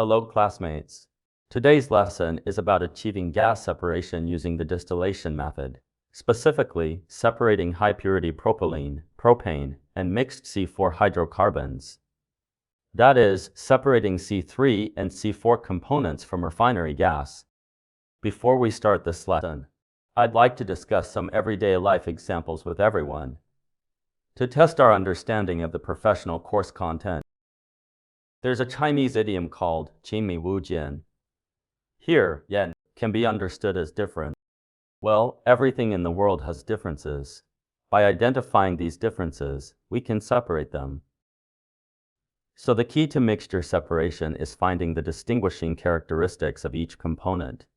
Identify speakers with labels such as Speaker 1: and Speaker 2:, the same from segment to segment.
Speaker 1: Hello, classmates. Today's lesson is about achieving gas separation using the distillation method, specifically separating high-purity propylene, propane, and mixed C4 hydrocarbons. That is, separating C3 and C4 components from refinery gas. Before we start this lesson, I'd like to discuss some everyday life examples with everyone to test our understanding of the professional course content. There's a Chinese idiom called 亲密无间. Here, yen can be understood as different. Well, everything in the world has differences. By identifying these differences, we can separate them. So the key to mixture separation is finding the distinguishing characteristics of each component.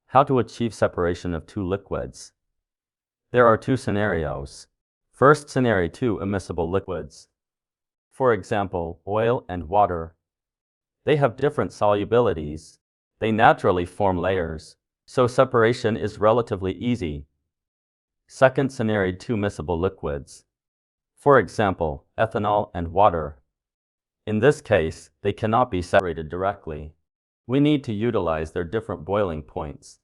Speaker 1: How to achieve separation of two liquids? There are two scenarios. First scenario, two immiscible liquids. For example, oil and water. They have different solubilities. They naturally form layers, so separation is relatively easy. Second scenario, two miscible liquids. For example, ethanol and water. In this case, they cannot be separated directly. We need to utilize their different boiling points.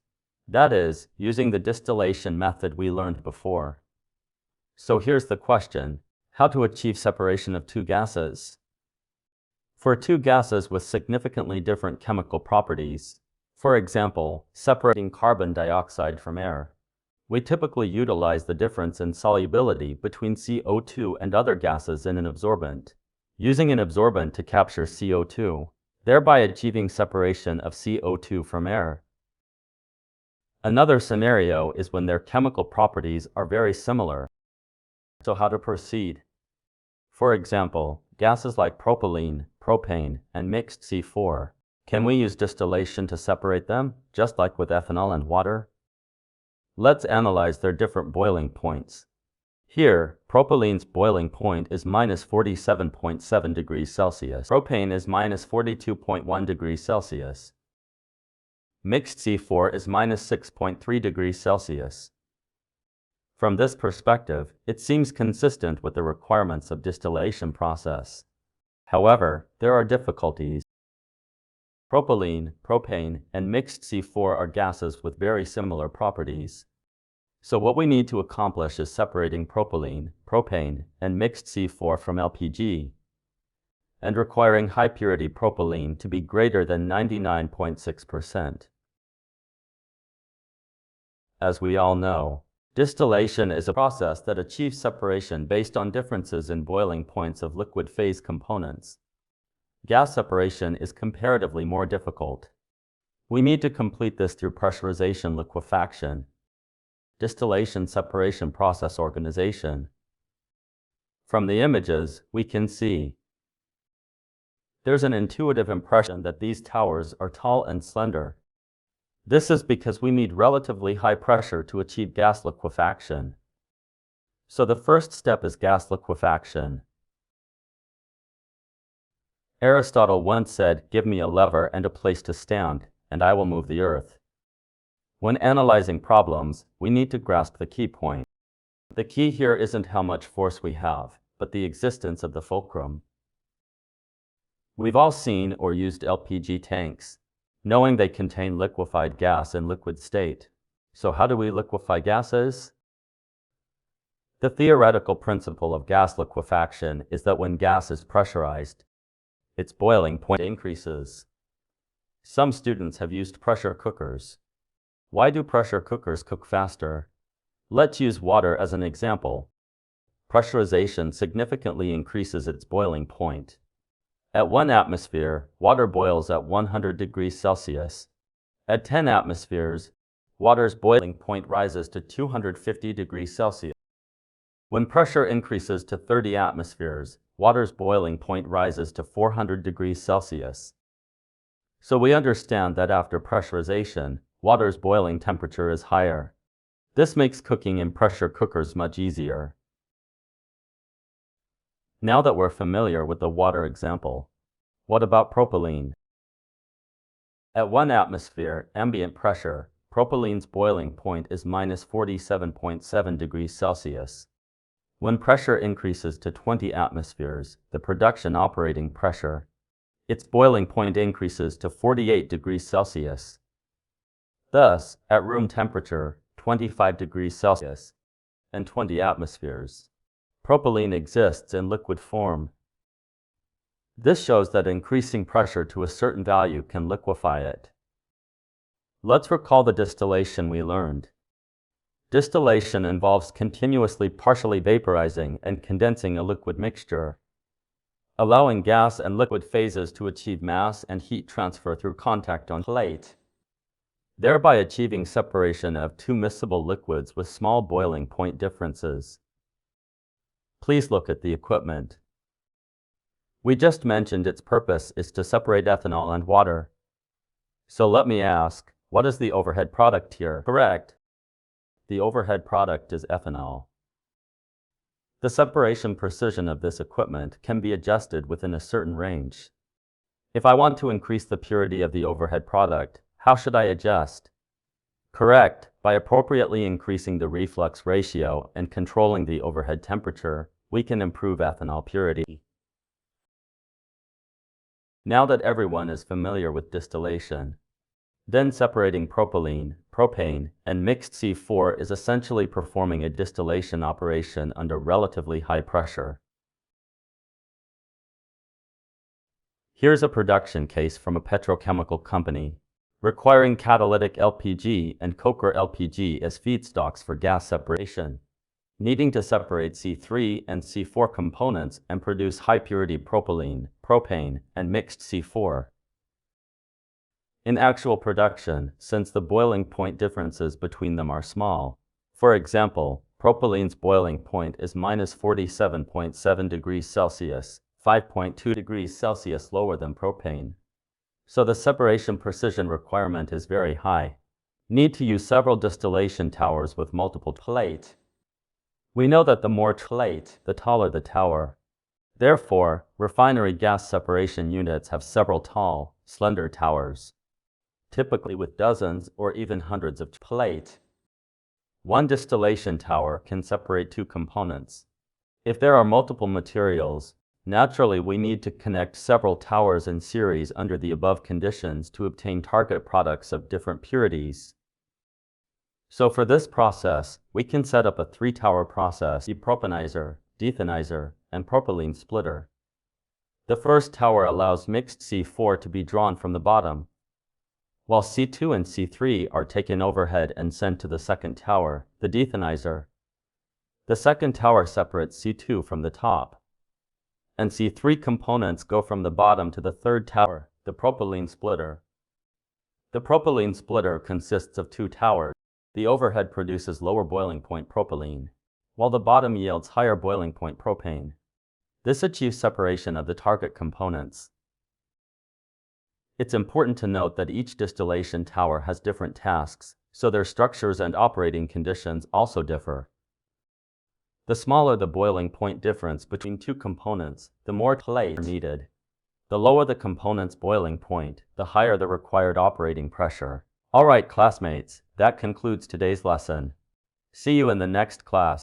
Speaker 1: That is, using the distillation method we learned before. So here's the question: how to achieve separation of two gases? For two gases with significantly different chemical properties, for example, separating carbon dioxide from air, we typically utilize the difference in solubility between CO2 and other gases in an absorbent, using an absorbent to capture CO2, thereby achieving separation of CO2 from air. Another scenario is when their chemical properties are very similar. So how to proceed? For example, gases like propylene, propane, and mixed C4. Can we use distillation to separate them, just like with ethanol and water? Let's analyze their different boiling points. Here, propylene's boiling point is -47.7 degrees Celsius. Propane is -42.1 degrees Celsius. Mixed C4 is -6.3 degrees Celsius. From this perspective, it seems consistent with the requirements of distillation process. However, there are difficulties. Propylene, propane, and mixed C4 are gases with very similar properties. So what we need to accomplish is separating propylene, propane, and mixed C4 from LPG, and requiring high-purity propylene to be greater than 99.6%. As we all know, distillation is a process that achieves separation based on differences in boiling points of liquid phase components. Gas separation is comparatively more difficult. We need to complete this through pressurization liquefaction, distillation separation process organization. From the images, we can see there's an intuitive impression that these towers are tall and slender. This is because we need relatively high pressure to achieve gas liquefaction. So the first step is gas liquefaction. Aristotle once said, "Give me a lever and a place to stand, and I will move the earth." When analyzing problems, we need to grasp the key point. The key here isn't how much force we have, but the existence of the fulcrum. We've all seen or used LPG tanks, knowing they contain liquefied gas in liquid state. So how do we liquefy gases? The theoretical principle of gas liquefaction is that when gas is pressurized, its boiling point increases. Some students have used pressure cookers. Why do pressure cookers cook faster? Let's use water as an example. Pressurization significantly increases its boiling point. At 1 atmosphere, water boils at 100 degrees Celsius. At 10 atmospheres, water's boiling point rises to 250 degrees Celsius. When pressure increases to 30 atmospheres, water's boiling point rises to 400 degrees Celsius. So we understand that after pressurization, water's boiling temperature is higher. This makes cooking in pressure cookers much easier. Now that we're familiar with the water example, what about propylene? At 1 atmosphere ambient pressure, propylene's boiling point is -47.7 degrees Celsius. When pressure increases to 20 atmospheres, the production operating pressure its boiling point increases to 48 degrees Celsius. Thus, at room temperature, 25 degrees Celsius, and 20 atmospheres, propylene exists in liquid form. This shows that increasing pressure to a certain value can liquefy it. Let's recall the distillation we learned. Distillation involves continuously partially vaporizing and condensing a liquid mixture, allowing gas and liquid phases to achieve mass and heat transfer through contact on plate, thereby achieving separation of two miscible liquids with small boiling point differences. Please look at the equipment. We just mentioned its purpose is to separate ethanol and water. So let me ask, what is the overhead product here? Correct. The overhead product is ethanol. The separation precision of this equipment can be adjusted within a certain range. If I want to increase the purity of the overhead product, how should I adjust? Correct, by appropriately increasing the reflux ratio and controlling the overhead temperature, we can improve ethanol purity. Now that everyone is familiar with distillation, then separating propylene, propane, and mixed C4 is essentially performing a distillation operation under relatively high pressure. Here's a production case from a petrochemical company, requiring catalytic LPG and coker LPG as feedstocks for gas separation, needing to separate C3 and C4 components and produce high-purity propylene, propane, and mixed C4. In actual production, since the boiling point differences between them are small, for example, propylene's boiling point is minus 47.7 degrees Celsius, 5.2 degrees Celsius lower than propane. So the separation precision requirement is very high. Need to use several distillation towers with multiple plate. We know that the more plate, the taller the tower. Therefore, refinery gas separation units have several tall, slender towers, typically with dozens or even hundreds of plate. One distillation tower can separate two components. If there are multiple materials, naturally we need to connect several towers in series under the above conditions to obtain target products of different purities. So for this process, we can set up a three-tower process: depropanizer, deethanizer, and propylene splitter. The first tower allows mixed C4 to be drawn from the bottom, while C2 and C3 are taken overhead and sent to the second tower, the deethanizer. The second tower separates C2 from the top, and C3 components go from the bottom to the third tower, the propylene splitter. The propylene splitter consists of two towers. The overhead produces lower boiling point propylene, while the bottom yields higher boiling point propane. This achieves separation of the target components. It's important to note that each distillation tower has different tasks, so their structures and operating conditions also differ. The smaller the boiling point difference between two components, the more plate are needed. The lower the component's boiling point, the higher the required operating pressure. Alright classmates, that concludes today's lesson. See you in the next class.